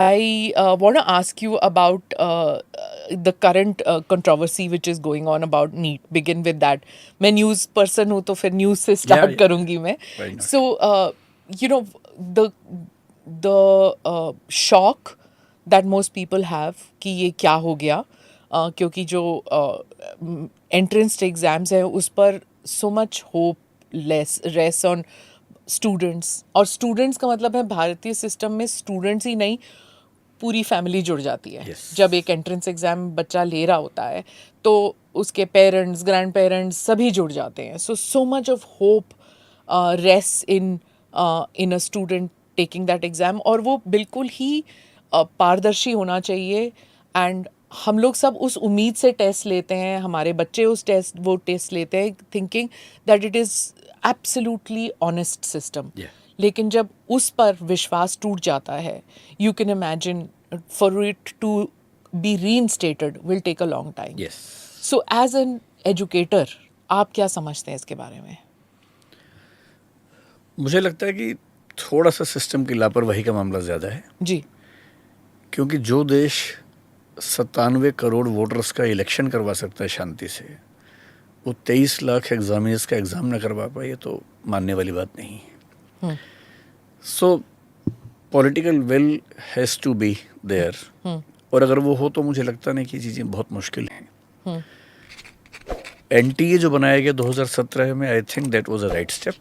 I want to ask you about the current controversy which is going on about NEET. Begin with that. मैं news person हूँ तो फिर news से Yeah, start yeah. करूँगी मैं. Why not? So you know the shock that most people have कि ये क्या हो गया, क्योंकि जो entrance एग्जाम्स है उस पर so much hope less rests on students. और स्टूडेंट्स का मतलब है भारतीय सिस्टम में स्टूडेंट्स ही नहीं, पूरी फैमिली जुड़ जाती है. Yes. जब एक एंट्रेंस एग्ज़ाम बच्चा ले रहा होता है तो उसके पेरेंट्स, ग्रैंड पेरेंट्स सभी जुड़ जाते हैं. So much of hope rest in a student taking that exam. और वो बिल्कुल ही पारदर्शी होना चाहिए. एंड हम लोग सब उस उम्मीद से टेस्ट लेते हैं, हमारे बच्चे वो टेस्ट लेते हैं thinking that it is absolutely honest system. Yeah. लेकिन जब उस पर विश्वास टूट जाता है, you can imagine for it to be reinstated will take a long time. Yes. So as an educator आप क्या समझते हैं इसके बारे में? मुझे लगता है कि थोड़ा सा सिस्टम की लापरवाही का मामला ज़्यादा है, जी. क्योंकि जो देश 97 करोड़ वोटर्स का इलेक्शन करवा सकता है शांति से, वो 23 लाख एग्जामिनर्स का एग्ज़ाम न करवा पाए, ये तो मानने वाली बात नहीं है. So political will has to be there, और अगर वो हो तो मुझे लगता नहीं कि चीज़ें बहुत मुश्किल हैं. एनटीए जो बनाया गया 2017 में, I think that was a right step.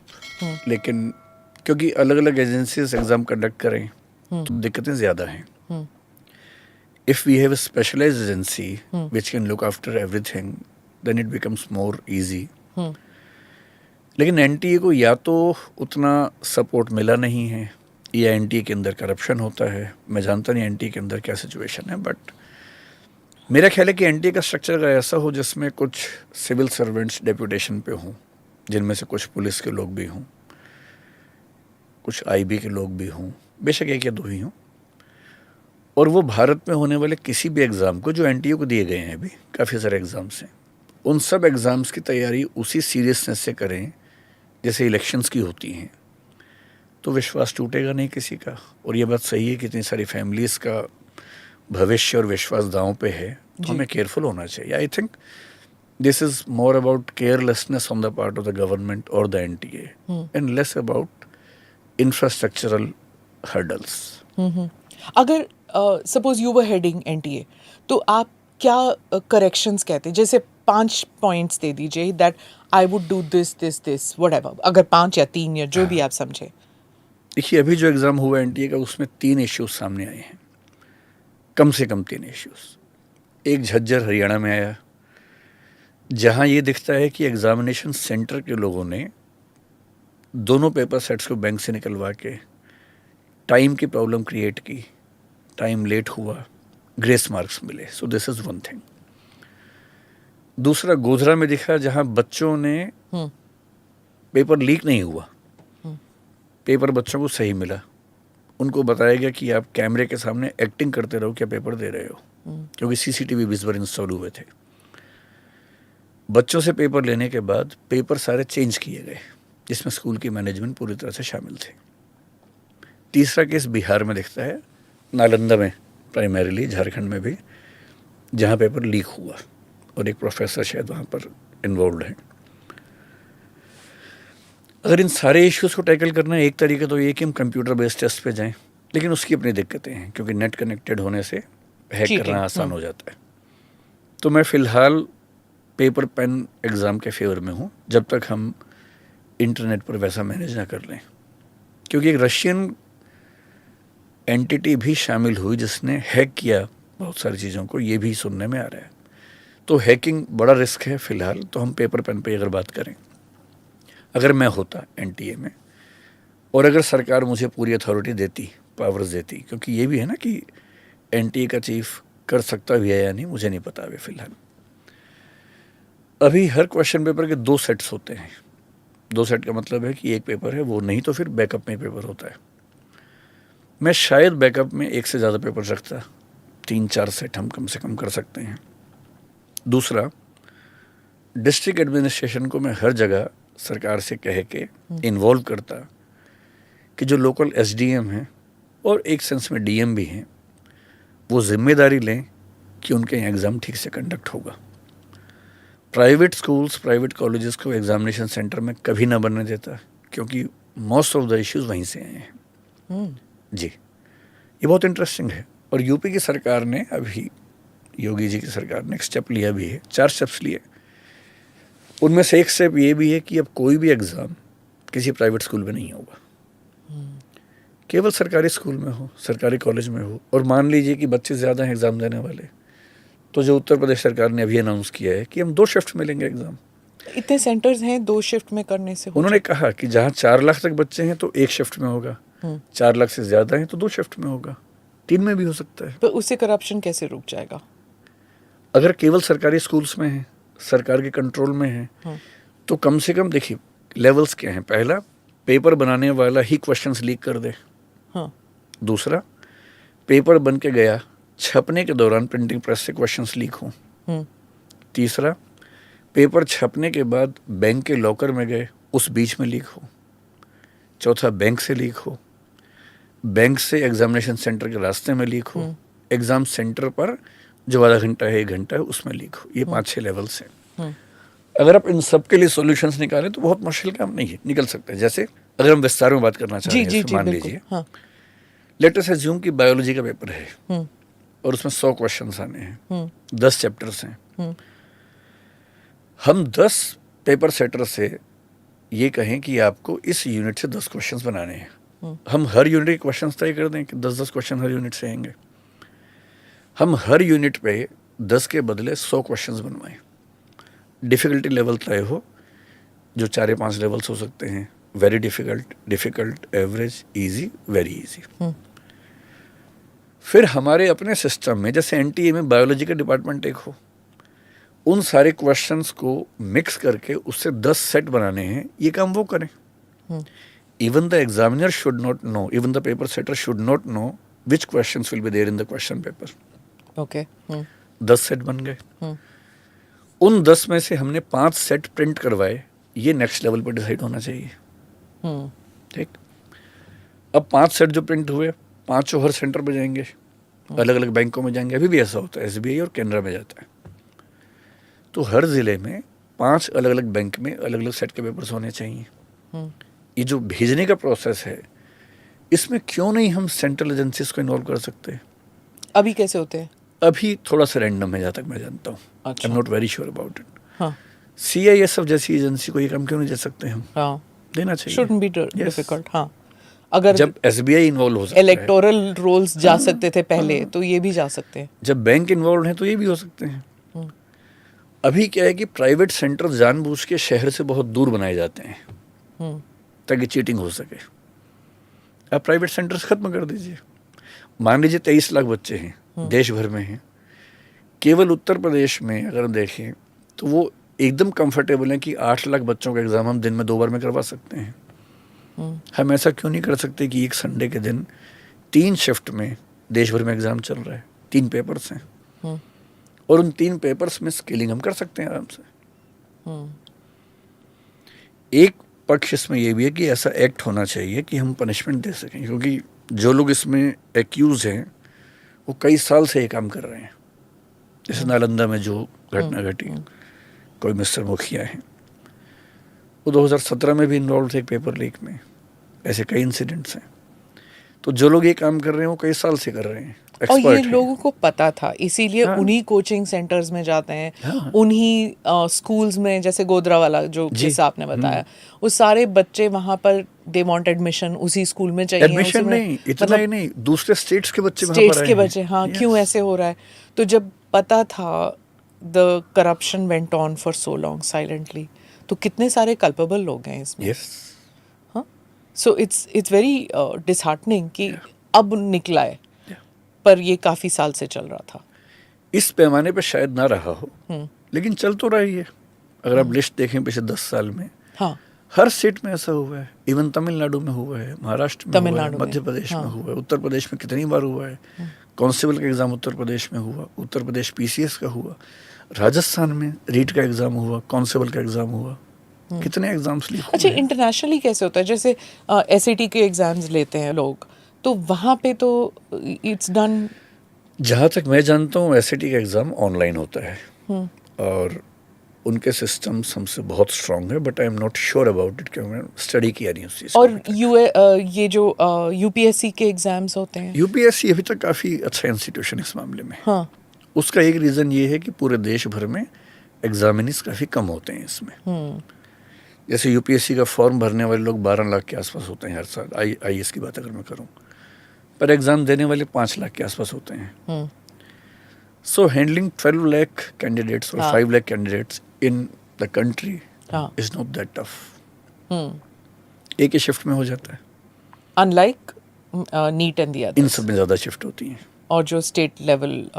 लेकिन क्योंकि अलग अलग एजेंसीज एग्ज़ाम कंडक्ट करें तो दिक्कतें ज़्यादा हैं. If we have a specialized agency which can look after everything, then it becomes more easy. लेकिन एनटीए को या तो उतना सपोर्ट मिला नहीं है, या एनटीए के अंदर करप्शन होता है. मैं जानता नहीं एनटीए के अंदर क्या सिचुएशन है, बट मेरा ख्याल है कि एनटीए का स्ट्रक्चर अगर ऐसा हो जिसमें कुछ सिविल सर्वेंट्स डेप्यूटेशन पे हों, जिनमें से कुछ पुलिस के लोग भी हों, कुछ आईबी के लोग भी हों, बेशक एक या दो ही हों, और वो भारत में होने वाले किसी भी एग्ज़ाम को, जो एनटीए को दिए गए हैं अभी काफ़ी सारे एग्ज़ाम्स हैं, उन सब एग्ज़ाम्स की तैयारी उसी सीरियसनेस से करें जैसे इलेक्शंस की होती हैं, तो विश्वास टूटेगा नहीं किसी का. और ये बात सही है कि इतनी सारी फैमिलीज़ का भविष्य और विश्वास दांव पे है, तो हमें केयरफुल होना चाहिए. I think this is more about carelessness on the part of the government और the NTA, and less about infrastructural hurdles. अगर suppose you were heading NTA, तो आप क्या करेक्शंस कहते हैं? जैसे 5 पॉइंट्स दे दीजिए that I would do this this this whatever. अगर 5 या 3 या जो भी आप समझे. देखिए, अभी जो एग्ज़ाम हुआ एनटीए का, उसमें 3 इश्यूज सामने आए हैं, कम से कम 3 इश्यूज. एक झज्जर हरियाणा में आया, जहां ये दिखता है कि एग्जामिनेशन सेंटर के लोगों ने दोनों पेपर सेट्स को बैंक से निकलवा के टाइम की प्रॉब्लम क्रिएट की, टाइम लेट हुआ, ग्रेस मार्क्स मिले. So this is one thing. दूसरा गोधरा में दिखा, जहां बच्चों ने, पेपर लीक नहीं हुआ, पेपर बच्चों को सही मिला. उनको बताया गया कि आप कैमरे के सामने एक्टिंग करते रहो, क्या पेपर दे रहे हो, क्योंकि सीसीटीवी भी इस बार इंस्टॉल हुए थे. बच्चों से पेपर लेने के बाद पेपर सारे चेंज किए गए, जिसमें स्कूल की मैनेजमेंट पूरी तरह से शामिल थे. तीसरा केस बिहार में दिखता है, नालंदा में, प्राइमरीली झारखंड में भी, जहां पेपर लीक हुआ और एक प्रोफेसर शायद वहां पर इन्वॉल्व है. अगर इन सारे इश्यूज़ को टैकल करना है, एक तरीका तो ये कि हम कंप्यूटर बेस्ड टेस्ट पे जाएं, लेकिन उसकी अपनी दिक्कतें हैं, क्योंकि नेट कनेक्टेड होने से हैक करना आसान हो जाता है. तो मैं फ़िलहाल पेपर पेन एग्ज़ाम के फेवर में हूँ, जब तक हम इंटरनेट पर वैसा मैनेज ना कर लें. क्योंकि एक रशियन एंटिटी भी शामिल हुई जिसने हैक किया बहुत सारी चीज़ों को, ये भी सुनने में आ रहा है. तो हैकिंग बड़ा रिस्क है फ़िलहाल. तो हम पेपर पेन पे अगर बात करें, अगर मैं होता एनटीए में, और अगर सरकार मुझे पूरी अथॉरिटी देती, पावर्स देती, क्योंकि ये भी है ना कि एनटीए का चीफ कर सकता भी है या नहीं, मुझे नहीं पता अभी फ़िलहाल. अभी हर क्वेश्चन पेपर के 2 सेट्स होते हैं. 2 सेट का मतलब है कि एक पेपर है वो, नहीं तो फिर बैकअप में पेपर होता है. मैं शायद बैकअप में एक से ज़्यादा पेपर रखता, 3-4 सेट हम कम से कम कर सकते हैं. दूसरा, डिस्ट्रिक्ट एडमिनिस्ट्रेशन को मैं हर जगह सरकार से कह के इन्वॉल्व करता कि जो लोकल एसडीएम हैं, और एक सेंस में डीएम भी हैं, वो जिम्मेदारी लें कि उनके यहाँ एग्ज़ाम ठीक से कंडक्ट होगा। प्राइवेट स्कूल्स, प्राइवेट कॉलेजेस को एग्जामिनेशन सेंटर में कभी ना बनने देता, क्योंकि मोस्ट ऑफ द इश्यूज वहीं से आए हैं। जी, ये बहुत इंटरेस्टिंग है। और यूपी की सरकार ने अभी, योगी जी की सरकार ने एक स्टेप लिया भी है, 4 स्टेप्स लिए। उनमें से एक स्टेप ये भी है कि अब कोई भी एग्ज़ाम किसी प्राइवेट स्कूल में नहीं होगा, केवल सरकारी स्कूल में हो, सरकारी कॉलेज में हो। और मान लीजिए कि बच्चे ज़्यादा हैं एग्ज़ाम देने वाले, तो जो उत्तर प्रदेश सरकार ने अभी अनाउंस किया है कि हम 2 शिफ्ट में लेंगे एग्ज़ाम। इतने सेंटर्स हैं, 2 शिफ्ट में करने से हो उन्होंने कहा कि जहाँ 4 लाख तक बच्चे हैं तो 1 शिफ्ट में होगा, 4 लाख से ज़्यादा हैं तो 2 शिफ्ट में होगा, 3 में भी हो सकता है। तो उससे करप्शन कैसे रुक जाएगा? अगर केवल सरकारी स्कूल्स में है, सरकार के कंट्रोल में है, तो कम से कम देखिए लेवल्स क्या हैं। पहला, पेपर बनाने वाला ही क्वेश्चंस लीक कर दे। हाँ। दूसरा, पेपर बन के गया, छपने के दौरान प्रिंटिंग प्रेस से क्वेश्चंस लीक हों। तीसरा, पेपर छपने के बाद बैंक के लॉकर में गए, उस बीच में लीक हो। चौथा, बैंक से लीक हो, बैंक से एग्जामिनेशन सेंटर के रास्ते में लीक हो, एग्जाम सेंटर पर जो आधा घंटा है 1 घंटा है उसमें लीक हो। ये 5-6 लेवल्स हैं। अगर आप इन सब के लिए सॉल्यूशंस निकालें तो बहुत मुश्किल काम नहीं है, निकल सकते हैं। जैसे अगर हम विस्तार में बात करना चाहें, जी, मान बिल्कुल, लीजिए, हाँ। लेट अस अज्यूम कि बायोलॉजी का पेपर है और उसमें 100 क्वेश्चंस आने हैं, 10 चैप्टर्स हैं। हम 10 पेपर सेटर से ये कहें कि आपको इस यूनिट से 10 क्वेश्चंस बनाने हैं। हम हर यूनिट के क्वेश्चंस तय कर दें कि 10-10 क्वेश्चन हर यूनिट से आएंगे। हम हर यूनिट पे 10 के बदले 100 क्वेश्चंस बनवाएं। डिफ़िकल्टी लेवल तय हो, जो 4 या 5 लेवल्स हो सकते हैं, very difficult, difficult, average, easy, very easy. फिर हमारे अपने सिस्टम में, जैसे एनटीए में बायोलॉजी का डिपार्टमेंट एक हो, उन सारे क्वेश्चंस को मिक्स करके उससे 10 सेट बनाने हैं, ये काम वो करें। Even the examiner should not know, even the paper setter should not know which questions will be there in the question paper. Okay. 10 set बन गए। उन 10 में से हमने 5 सेट प्रिंट करवाए, ये नेक्स्ट लेवल पर डिसाइड होना चाहिए। ठीक। अब 5 सेट जो प्रिंट हुए, 5 हर सेंटर पे जाएंगे, अलग अलग बैंकों में जाएंगे। अभी भी ऐसा होता है, एसबीआई और कैनरा में जाता है। तो हर जिले में 5 अलग अलग बैंक में अलग अलग सेट के पेपर्स होने चाहिए। ये जो भेजने का प्रोसेस है, इसमें क्यों नहीं हम सेंट्रल एजेंसीज को इन्वॉल्व कर सकते हैं? अभी कैसे होते हैं? अभी थोड़ा सा रैंडम है, जहाँ तक मैं जानता हूँ। अच्छा। I am not very sure about it. हाँ। सीआईएसएफ जैसी एजेंसी को ये काम क्यों नहीं दे सकते हम? हाँ। देना चाहिए। Shouldn't be difficult। हाँ। अगर जब एसबीआई इन्वॉल्व हो सकता है, इलेक्टोरल रोल्स जा सकते थे पहले, तो ये भी जा सकते हैं। जब बैंक इन्वॉल्व है तो ये भी हो सकते हैं। अभी क्या है कि प्राइवेट सेंटर जानबूझ के शहर से बहुत दूर बनाए जाते हैं ताकि चीटिंग हो सके। आप प्राइवेट सेंटर्स खत्म कर दीजिए। मान लीजिए 23 लाख बच्चे हैं, देश भर में हैं। केवल उत्तर प्रदेश में अगर हम देखें तो वो एकदम कंफर्टेबल है कि 8 लाख बच्चों का एग्ज़ाम हम दिन में 2 बार में करवा सकते हैं। हम ऐसा क्यों नहीं कर सकते कि एक संडे के दिन 3 शिफ्ट में देश भर में एग्ज़ाम चल रहा है, 3 पेपर्स हैं, और उन 3 पेपर्स में स्किलिंग हम कर सकते हैं आराम से। एक पक्ष इसमें यह भी है कि ऐसा एक्ट होना चाहिए कि हम पनिशमेंट दे सकें, क्योंकि जो लोग इसमें एक्यूज हैं वो कई साल से ये काम कर रहे हैं। जैसे नालंदा में जो घटना घटी, कोई मिस्टर मुखिया हैं, वो 2017 में भी इन्वॉल्व थे एक पेपर लीक में। ऐसे कई इंसिडेंट्स हैं। तो जो लोग ये काम कर रहे हैं वो कई साल से कर रहे हैं, और ये हैं। लोगों को पता था, इसीलिए हाँ। उन्हीं कोचिंग सेंटर्स में जाते हैं। हाँ। उन्हीं स्कूल्स में, जैसे गोदरा वाला जो किस्सा आपने बताया, वो सारे बच्चे वहां पर दे वांट एडमिशन, उसी स्कूल में चाहिए। एडमिशन नहीं, इतना ही नहीं, दूसरे स्टेट्स के बच्चे वहाँ स्टेट्स पर के आए हैं। बच्चे, हाँ। क्यों ऐसे हो रहा है? तो जब पता था, the corruption went on for so long silently, तो कितने सारे कल्पेबल लोग हैं इसमें। यस। हाँ। सो इट्स वेरी डिसहार्टनिंग कि अब निकला है, पर ये काफी साल से चल रहा था। इस पैमाने पे शायद ना रहा हो, लेकिन चल तो रही है। अगर आप लिस्ट देखें पिछले 10 साल में, हाँ, हर स्टेट में ऐसा हुआ है। इवन तमिलनाडु में हुआ है, महाराष्ट्र में हुआ है, मध्य प्रदेश में हुआ है, उत्तर प्रदेश में कितनी बार हुआ है। कांस्टेबल का एग्जाम उत्तर प्रदेश में हुआ, उत्तर प्रदेश पीसीएस का हुआ, राजस्थान में रीट का एग्जाम हुआ, कांस्टेबल का एग्जाम हुआ। कितने एग्जाम्स लीक हुए। अच्छा, इंटरनेशनली कैसे होता है? जैसे एसएटी के एग्जाम्स लेते हैं लोग, तो वहाँ पे तो इट्स डन जहाँ तक मैं जानता हूँ एसएटी का एग्ज़ाम ऑनलाइन होता है और उनके सिस्टम्स हमसे बहुत स्ट्रांग है, but I am not sure about it क्योंकि मैंने स्टडी किया नहीं उस चीज़ को। और ये जो यूपीएससी के एग्जाम्स होते हैं, यूपीएससी अभी तक काफ़ी अच्छा इंस्टीट्यूशन इस मामले में। हाँ, उसका एक रीज़न ये है कि पूरे देश भर में एग्जामिनीज काफ़ी कम होते हैं इसमें। जैसे यूपीएससी का फॉर्म भरने वाले लोग 12 लाख के आसपास होते हैं हर साल, आईएएस की बात अगर मैं करूं, पर एग्ज़ाम देने वाले 5 लाख के आसपास होते हैं। सो हैंडलिंग 12 लाख कैंडिडेट्स और 5 lakh candidates in the country is not that tough. एक ही शिफ्ट में हो जाता है, unlike neat and the in others, सब में ज़्यादा शिफ्ट होती हैं। और जो स्टेट लेवल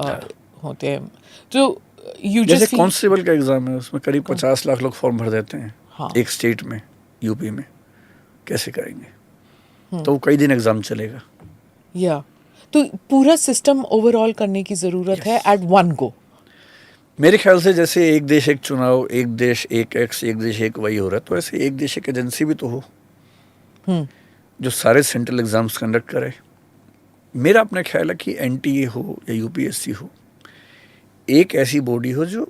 होते हैं, तो यू जैसे जस्ट कांस्टेबल का एग्ज़ाम है उसमें करीब 50 लाख लोग फॉर्म भर देते हैं। हाँ। एक स्टेट में, यूपी में कैसे करेंगे? तो वो कई दिन एग्ज़ाम चलेगा। या तो पूरा सिस्टम ओवरऑल करने की ज़रूरत है एट वन गो। मेरे ख्याल से जैसे एक देश एक चुनाव, एक देश एक एक्स, एक देश एक वाई हो रहा है, तो ऐसे एक देश एक एजेंसी भी तो हो जो सारे सेंट्रल एग्जाम्स कंडक्ट करे। मेरा अपना ख्याल है कि एनटीए हो या यूपीएससी हो, एक ऐसी बॉडी हो जो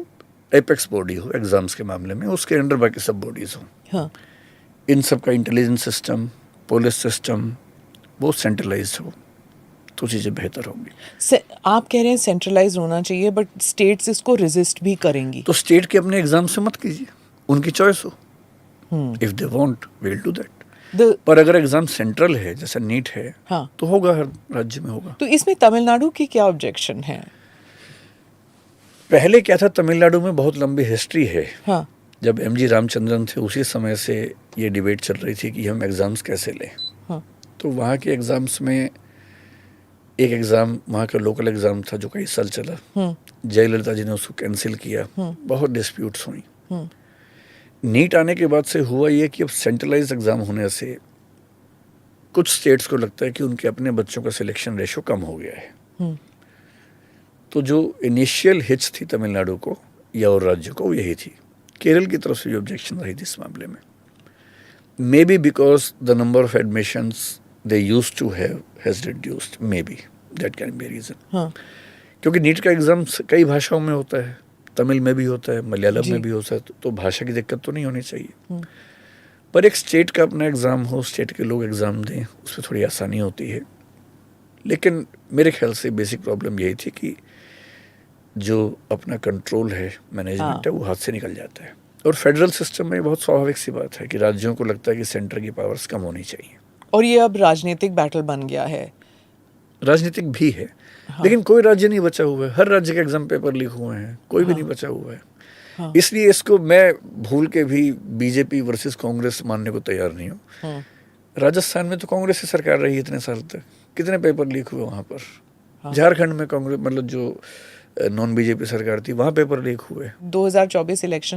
एपेक्स बॉडी हो एग्जाम्स के मामले में, उसके अंडर बाकी सब बॉडीज हो। हाँ, इन सब का इंटेलिजेंस सिस्टम, पुलिस सिस्टम वो सेंट्रलाइज हो तो चीज़ें बेहतर होंगी। आप कह रहे हैं सेंट्रलाइज होना चाहिए, बट स्टेट्स इसको रेजिस्ट भी करेंगी। तो स्टेट के अपने एग्जाम से मत कीजिए, उनकी चॉइस हो। If they want will do that. पर अगर एग्जाम सेंट्रल है जैसा नीट है, हाँ, तो होगा, हर राज्य में होगा। तो इसमें तमिलनाडु की क्या ऑब्जेक्शन है? पहले क्या था, तमिलनाडु में बहुत लंबी हिस्ट्री है। हाँ, जब एमजी रामचंद्रन थे उसी समय से ये डिबेट चल रही थी कि हम एग्ज़ाम्स कैसे लें। हाँ, तो वहाँ के एग्ज़ाम्स में एक एग्ज़ाम वहाँ का लोकल एग्ज़ाम था जो कई साल चला। जयललिता जी ने उसको कैंसिल किया, बहुत डिस्प्यूट्स हुई। नीट आने के बाद से हुआ ये कि अब सेंट्रलाइज एग्ज़ाम होने से कुछ स्टेट्स को लगता है कि उनके अपने बच्चों का सिलेक्शन रेशो कम हो गया है। तो जो इनिशियल हिच थी तमिलनाडु को या और राज्य को, वो यही थी। केरल की तरफ से जो ऑब्जेक्शन रही थी इस मामले में, maybe because the number of admissions they used to have has reduced, maybe that can be reason. हाँ, क्योंकि नीट का एग्ज़ाम कई भाषाओं में होता है, तमिल में भी होता है, मलयालम जी। में भी होता है, तो भाषा की दिक्कत तो नहीं होनी चाहिए। पर एक स्टेट का अपना एग्ज़ाम हो, स्टेट के लोग एग्ज़ाम दें, उसमें थोड़ी आसानी होती है। लेकिन मेरे ख्याल से बेसिक प्रॉब्लम यही थी कि जो अपना कंट्रोल है, मैनेजमेंट है, वो हाथ से निकल जाता है। और फेडरल सिस्टम में बहुत स्वाभाविक सी बात है कि राज्यों को लगता है कि सेंटर की पावर्स कम होनी चाहिए। और ये अब राजनीतिक बैटल बन गया है। राजनीतिक भी है, लेकिन कोई राज्य नहीं बचा हुआ है। हर राज्य के एग्जाम पेपर लीक हुए हैं, कोई भी नहीं बचा हुआ है। इसलिए इसको मैं भूल के भी बीजेपी वर्सेस कांग्रेस मानने को तैयार नहीं हूँ। राजस्थान में तो कांग्रेस की सरकार रही इतने साल तक, कितने पेपर लीक हुए वहाँ पर। झारखंड में कांग्रेस, मतलब जो नॉन बीजेपी सरकार थी, वहाँ पेपर लीक हुए। 2024 इलेक्शन